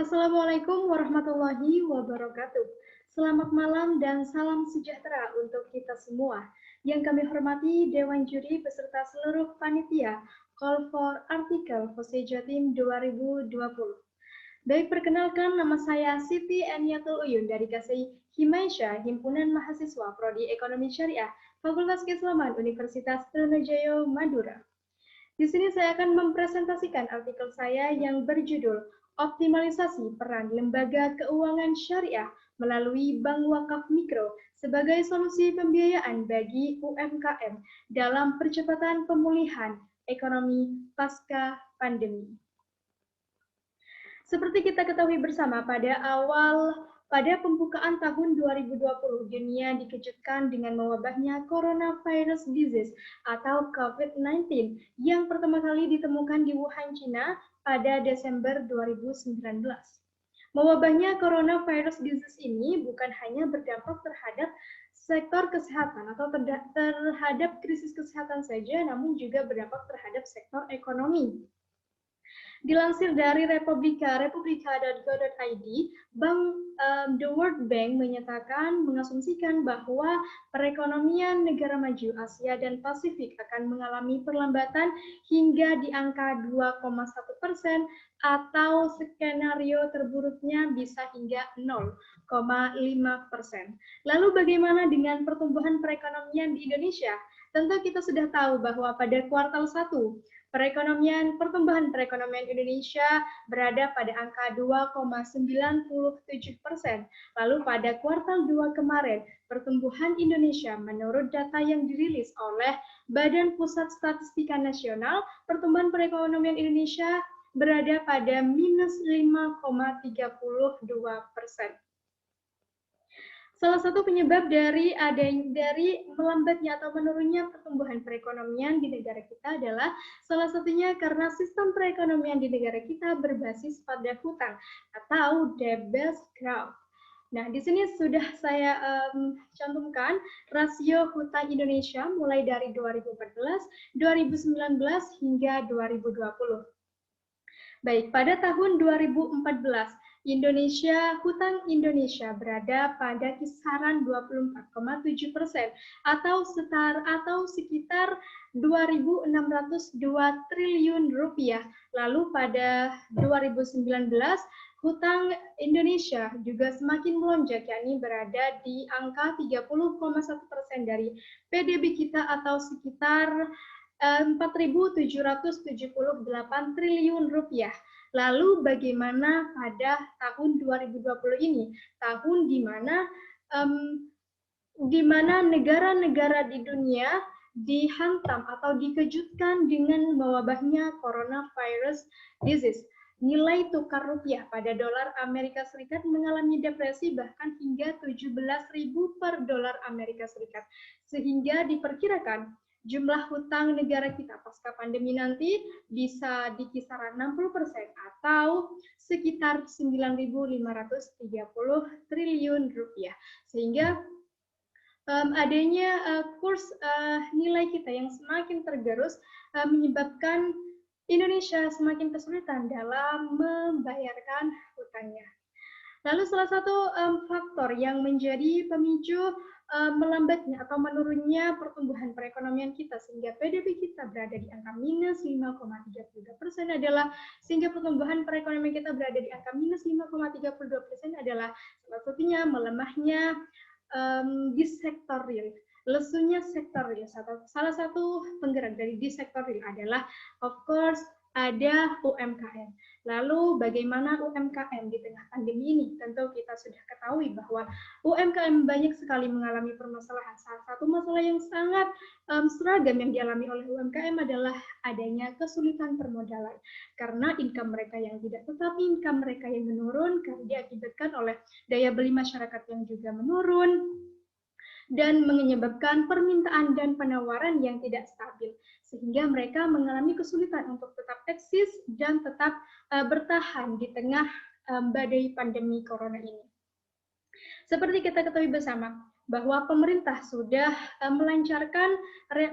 Assalamualaikum warahmatullahi wabarakatuh. Selamat malam dan salam sejahtera untuk kita semua. Yang kami hormati Dewan Juri beserta seluruh panitia Call for Artikel FOSE Jatim 2020. Baik, perkenalkan nama saya Siti Eniatul Uyun dari KSI Himaisya, Himpunan Mahasiswa Prodi Ekonomi Syariah, Fakultas Keislaman Universitas Trunojoyo, Madura. Di sini saya akan mempresentasikan artikel saya yang berjudul Optimalisasi Peran Lembaga Keuangan Syariah melalui Bank Wakaf Mikro sebagai solusi pembiayaan bagi UMKM dalam percepatan pemulihan ekonomi pasca pandemi. Seperti kita ketahui bersama, pada pembukaan tahun 2020, dunia dikejutkan dengan mewabahnya coronavirus disease atau COVID-19 yang pertama kali ditemukan di Wuhan, China pada Desember 2019. Mewabahnya coronavirus disease ini bukan hanya berdampak terhadap sektor kesehatan atau terhadap krisis kesehatan saja, namun juga berdampak terhadap sektor ekonomi. Dilansir dari republika.go.id, The World Bank mengasumsikan bahwa perekonomian negara maju Asia dan Pasifik akan mengalami perlambatan hingga di angka 2,1% atau skenario terburuknya bisa hingga 0,5%. Lalu bagaimana dengan pertumbuhan perekonomian di Indonesia? Tentu kita sudah tahu bahwa pada kuartal 1, pertumbuhan perekonomian Indonesia berada pada angka 2,97%. Lalu pada kuartal 2 kemarin, pertumbuhan Indonesia menurut data yang dirilis oleh Badan Pusat Statistika Nasional, pertumbuhan perekonomian Indonesia berada pada minus 5,32%. Salah satu penyebab dari melambatnya atau menurunnya pertumbuhan perekonomian di negara kita adalah salah satunya karena sistem perekonomian di negara kita berbasis pada hutang atau debt growth. Nah, di sini sudah saya cantumkan rasio hutang Indonesia mulai dari 2014, 2019 hingga 2020. Baik, pada tahun 2014, hutang Indonesia berada pada kisaran 24,7% atau sekitar 2.602 triliun rupiah. Lalu pada 2019, hutang Indonesia juga semakin melonjak, yakni berada di angka 30,1% dari PDB kita atau sekitar 4.778 triliun rupiah. Lalu bagaimana pada tahun 2020 ini? Tahun di mana negara-negara di dunia dihantam atau dikejutkan dengan mewabahnya coronavirus disease. Nilai tukar rupiah pada dolar Amerika Serikat mengalami depresi bahkan hingga 17.000 per dolar Amerika Serikat. Sehingga diperkirakan jumlah hutang negara kita pasca pandemi nanti bisa di kisaran 60% atau sekitar 9.530 triliun rupiah. Sehingga adanya kurs nilai kita yang semakin tergerus menyebabkan Indonesia semakin kesulitan dalam membayarkan hutangnya. Lalu salah satu faktor yang menjadi pemicu melambatnya atau menurunnya pertumbuhan perekonomian kita sehingga PDB kita berada di angka minus 5,32% adalah sehingga pertumbuhan perekonomian kita berada di angka minus 5,32% adalah salah satunya melemahnya di sektor real. Lesunya sektor real. Salah satu penggerak dari di sektor real adalah of course ada UMKM. Lalu bagaimana UMKM di tengah pandemi ini? Tentu kita sudah ketahui bahwa UMKM banyak sekali mengalami permasalahan. Salah satu masalah yang sangat seragam yang dialami oleh UMKM adalah adanya kesulitan permodalan. Karena income mereka yang tidak tetap, income mereka yang menurun, karena diakibatkan oleh daya beli masyarakat yang juga menurun, dan menyebabkan permintaan dan penawaran yang tidak stabil, sehingga mereka mengalami kesulitan untuk tetap eksis dan tetap bertahan di tengah badai pandemi corona ini. Seperti kita ketahui bersama, bahwa pemerintah sudah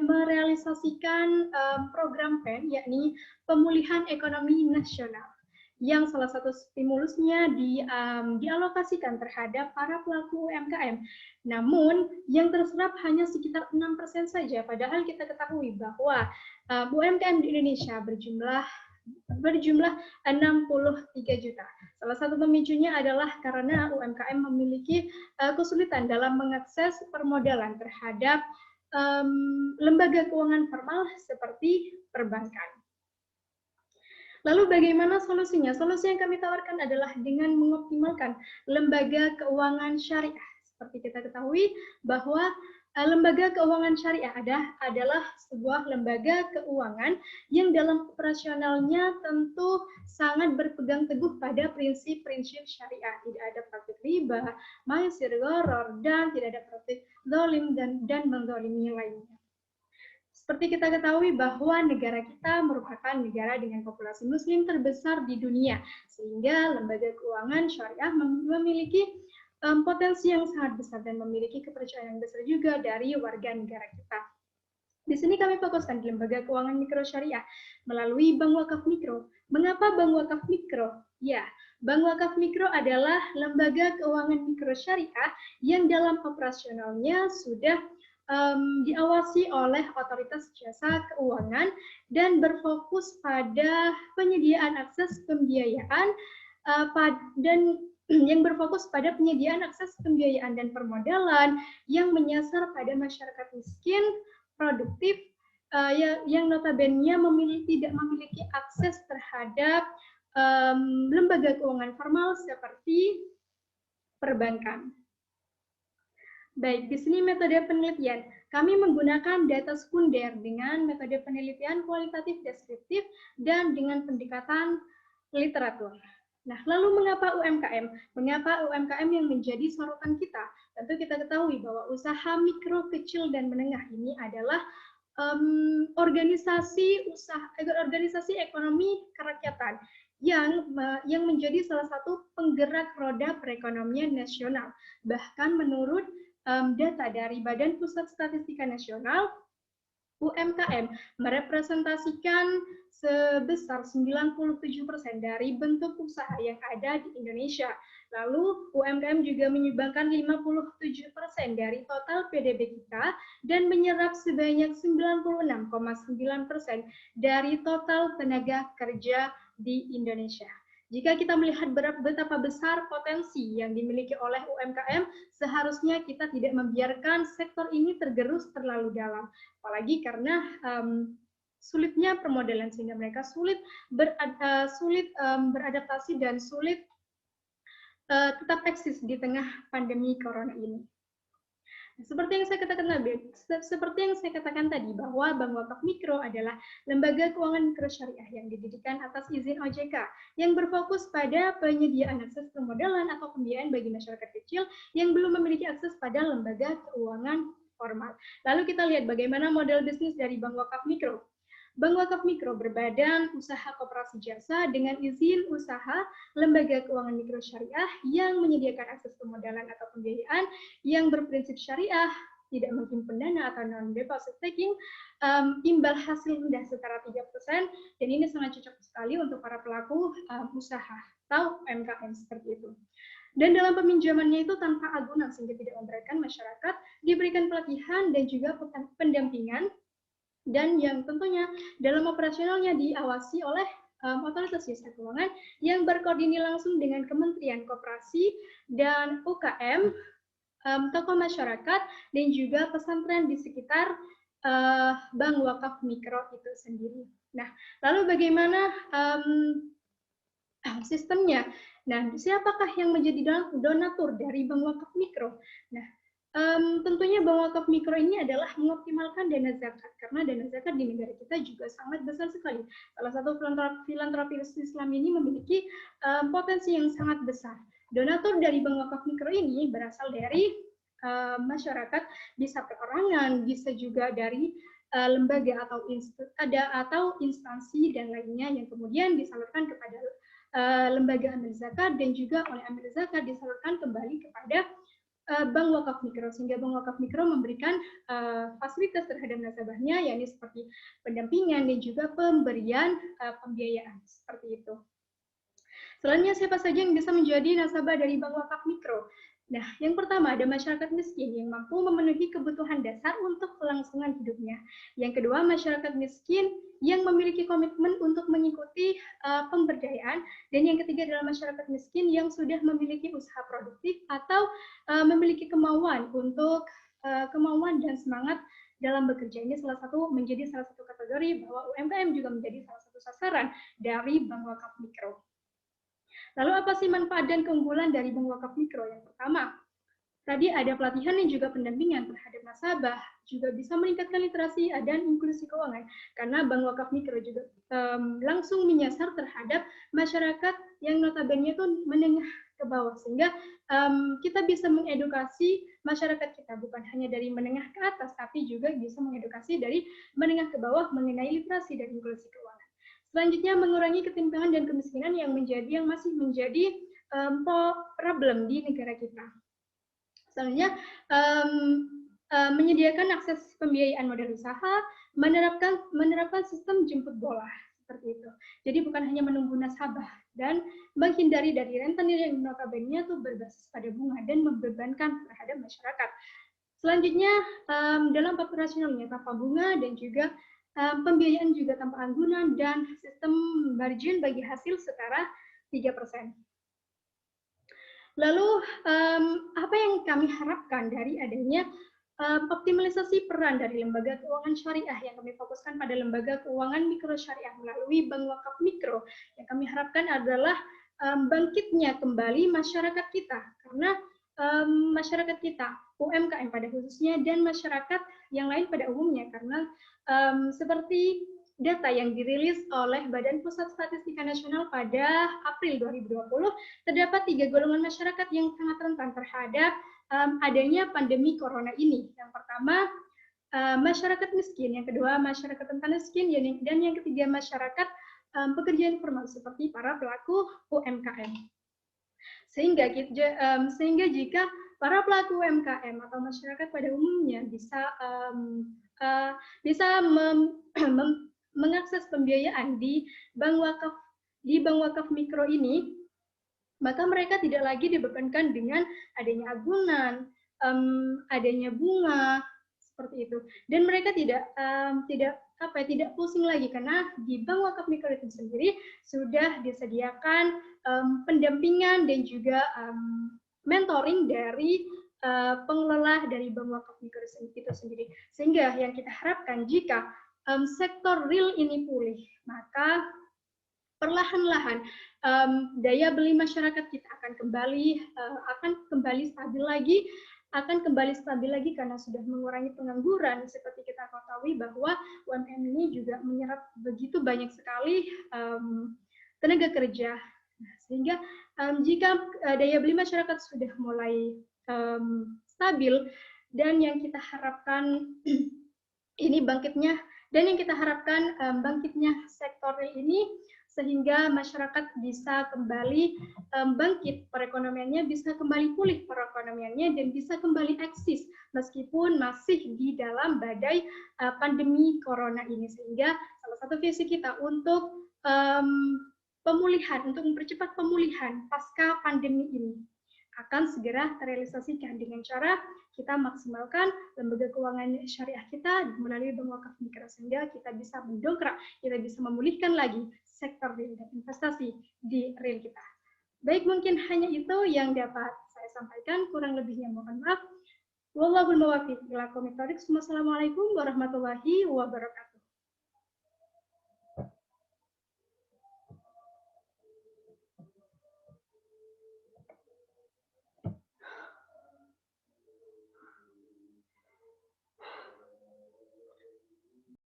merealisasikan program PEN, yakni Pemulihan Ekonomi Nasional, yang salah satu stimulusnya dialokasikan terhadap para pelaku UMKM. Namun, yang terserap hanya sekitar 6% saja, padahal kita ketahui bahwa UMKM di Indonesia berjumlah 63 juta. Salah satu pemicunya adalah karena UMKM memiliki kesulitan dalam mengakses permodalan terhadap lembaga keuangan formal seperti perbankan. Lalu bagaimana solusinya? Solusi yang kami tawarkan adalah dengan mengoptimalkan lembaga keuangan syariah. Seperti kita ketahui bahwa lembaga keuangan syariah adalah sebuah lembaga keuangan yang dalam operasionalnya tentu sangat berpegang teguh pada prinsip-prinsip syariah. Tidak ada praktik riba, maisir, gharar, dan tidak ada praktik zalim dan menzalimi lainnya. Seperti kita ketahui bahwa negara kita merupakan negara dengan populasi muslim terbesar di dunia, sehingga lembaga keuangan syariah memiliki potensi yang sangat besar dan memiliki kepercayaan yang besar juga dari warga negara kita. Di sini kami fokuskan di lembaga keuangan mikro syariah melalui Bank Wakaf Mikro. Mengapa Bank Wakaf Mikro? Ya, Bank Wakaf Mikro adalah lembaga keuangan mikro syariah yang dalam operasionalnya sudah diawasi oleh otoritas jasa keuangan dan berfokus pada penyediaan akses pembiayaan dan yang berfokus pada penyediaan akses pembiayaan dan permodalan yang menyasar pada masyarakat miskin, produktif, yang notabene tidak memiliki akses terhadap lembaga keuangan formal seperti perbankan. Baik, di sini metode penelitian. Kami menggunakan data sekunder dengan metode penelitian kualitatif deskriptif dan dengan pendekatan literatur. Nah, lalu mengapa UMKM? Mengapa UMKM yang menjadi sorotan kita? Tentu kita ketahui bahwa usaha mikro, kecil, dan menengah ini adalah organisasi ekonomi kerakyatan yang menjadi salah satu penggerak roda perekonomian nasional. Bahkan menurut data dari Badan Pusat Statistika Nasional, UMKM merepresentasikan sebesar 97% dari bentuk usaha yang ada di Indonesia. Lalu UMKM juga menyumbangkan 57% dari total PDB kita dan menyerap sebanyak 96,9% dari total tenaga kerja di Indonesia. Jika kita melihat betapa besar potensi yang dimiliki oleh UMKM, seharusnya kita tidak membiarkan sektor ini tergerus terlalu dalam. Apalagi karena sulitnya permodalan, sehingga mereka sulit beradaptasi dan sulit tetap eksis di tengah pandemi corona ini. Seperti yang saya katakan tadi, bahwa Bank Wakaf Mikro adalah lembaga keuangan mikro syariah yang didirikan atas izin OJK, yang berfokus pada penyediaan akses permodalan atau pembiayaan bagi masyarakat kecil yang belum memiliki akses pada lembaga keuangan formal. Lalu kita lihat bagaimana model bisnis dari Bank Wakaf Mikro. Bank Wakaf Mikro berbadan usaha koperasi jasa dengan izin usaha lembaga keuangan mikro syariah yang menyediakan akses permodalan atau pembiayaan yang berprinsip syariah, tidak menghimpun dana atau non-deposit taking, imbal hasil rendah setara 3%, dan ini sangat cocok sekali untuk para pelaku usaha atau UMKM seperti itu. Dan dalam peminjamannya itu tanpa agunan sehingga tidak memberatkan masyarakat, diberikan pelatihan dan juga pendampingan, dan yang tentunya dalam operasionalnya diawasi oleh otoritas jasa keuangan yang berkoordinasi langsung dengan Kementerian Koperasi dan UKM, tokoh masyarakat, dan juga pesantren di sekitar Bank Wakaf Mikro itu sendiri. Nah, lalu bagaimana sistemnya? Nah, siapakah yang menjadi donatur dari Bank Wakaf Mikro? Nah, tentunya Bank Wakaf Mikro ini adalah mengoptimalkan dana zakat, karena dana zakat di negara kita juga sangat besar sekali. Salah satu filantropis Islam ini memiliki potensi yang sangat besar. Donatur dari Bank Wakaf Mikro ini berasal dari masyarakat, bisa perorangan, bisa juga dari lembaga atau instansi dan lainnya yang kemudian disalurkan kepada lembaga amil zakat, dan juga oleh amil zakat disalurkan kembali kepada Bank Wakaf Mikro, sehingga Bank Wakaf Mikro memberikan fasilitas terhadap nasabahnya, yakni seperti pendampingan dan juga pemberian pembiayaan seperti itu. Selanjutnya, siapa saja yang bisa menjadi nasabah dari bank wakaf mikro? Nah, yang pertama ada masyarakat miskin yang mampu memenuhi kebutuhan dasar untuk kelangsungan hidupnya. Yang kedua, masyarakat miskin yang memiliki komitmen untuk mengikuti pemberdayaan. Dan yang ketiga adalah masyarakat miskin yang sudah memiliki usaha produktif atau memiliki kemauan untuk kemauan dan semangat dalam bekerja. Ini menjadi salah satu kategori bahwa UMKM juga menjadi salah satu sasaran dari bank wakaf mikro. Lalu apa sih manfaat dan keunggulan dari bank wakaf mikro? Yang pertama, tadi ada pelatihan dan juga pendampingan terhadap nasabah, juga bisa meningkatkan literasi dan inklusi keuangan, karena bank wakaf mikro juga langsung menyasar terhadap masyarakat yang notabene itu menengah ke bawah, sehingga kita bisa mengedukasi masyarakat kita, bukan hanya dari menengah ke atas, tapi juga bisa mengedukasi dari menengah ke bawah mengenai literasi dan inklusi keuangan. Selanjutnya, mengurangi ketimpangan dan kemiskinan yang masih menjadi problem di negara kita. Selanjutnya, menyediakan akses pembiayaan modal usaha, menerapkan sistem jemput bola seperti itu. Jadi bukan hanya menunggu nasabah dan menghindari dari rentenir yang notabene itu berbasis pada bunga dan membebankan terhadap masyarakat. Selanjutnya, dalam operasionalnya tanpa bunga dan juga pembiayaan juga tanpa anggunan dan sistem margin bagi hasil setara 3%. Lalu, apa yang kami harapkan dari adanya optimalisasi peran dari lembaga keuangan syariah yang kami fokuskan pada lembaga keuangan mikro syariah melalui bank wakaf mikro, yang kami harapkan adalah bangkitnya kembali masyarakat kita, karena masyarakat kita, UMKM pada khususnya, dan masyarakat yang lain pada umumnya, karena seperti data yang dirilis oleh Badan Pusat Statistika Nasional pada April 2020, terdapat 3 golongan masyarakat yang sangat rentan terhadap adanya pandemi corona ini. Yang pertama, masyarakat miskin, yang kedua masyarakat rentan miskin, dan yang ketiga masyarakat pekerja informal seperti para pelaku UMKM. Sehingga jika para pelaku UMKM atau masyarakat pada umumnya bisa mengakses pembiayaan di bank wakaf mikro ini, maka mereka tidak lagi dibebankan dengan adanya agunan, adanya bunga seperti itu, dan mereka tidak pusing lagi, karena di bank wakaf mikro itu sendiri sudah disediakan pendampingan dan juga mentoring dari pengelola dari bank wakaf mikro itu sendiri, sehingga yang kita harapkan jika sektor real ini pulih, maka perlahan-lahan daya beli masyarakat kita akan kembali stabil lagi karena sudah mengurangi pengangguran. Seperti kita ketahui bahwa UMKM ini juga menyerap begitu banyak sekali tenaga kerja, sehingga jika daya beli masyarakat sudah mulai stabil, dan yang kita harapkan ini bangkitnya sektor ini, sehingga masyarakat bisa kembali bangkit perekonomiannya, bisa kembali pulih perekonomiannya, dan bisa kembali eksis meskipun masih di dalam badai pandemi corona ini. Sehingga salah satu visi kita untuk untuk mempercepat pemulihan pasca pandemi ini akan segera terrealisasikan dengan cara kita maksimalkan lembaga keuangan syariah kita melalui bank wakaf mikro, sehingga kita bisa mendongkrak, kita bisa memulihkan lagi sektor real dan investasi di real kita. Baik, mungkin hanya itu yang dapat saya sampaikan, kurang lebihnya mohon maaf. Wallahul muwaffiq ila aqwamit thoriq. Wassalamualaikum warahmatullahi wabarakatuh.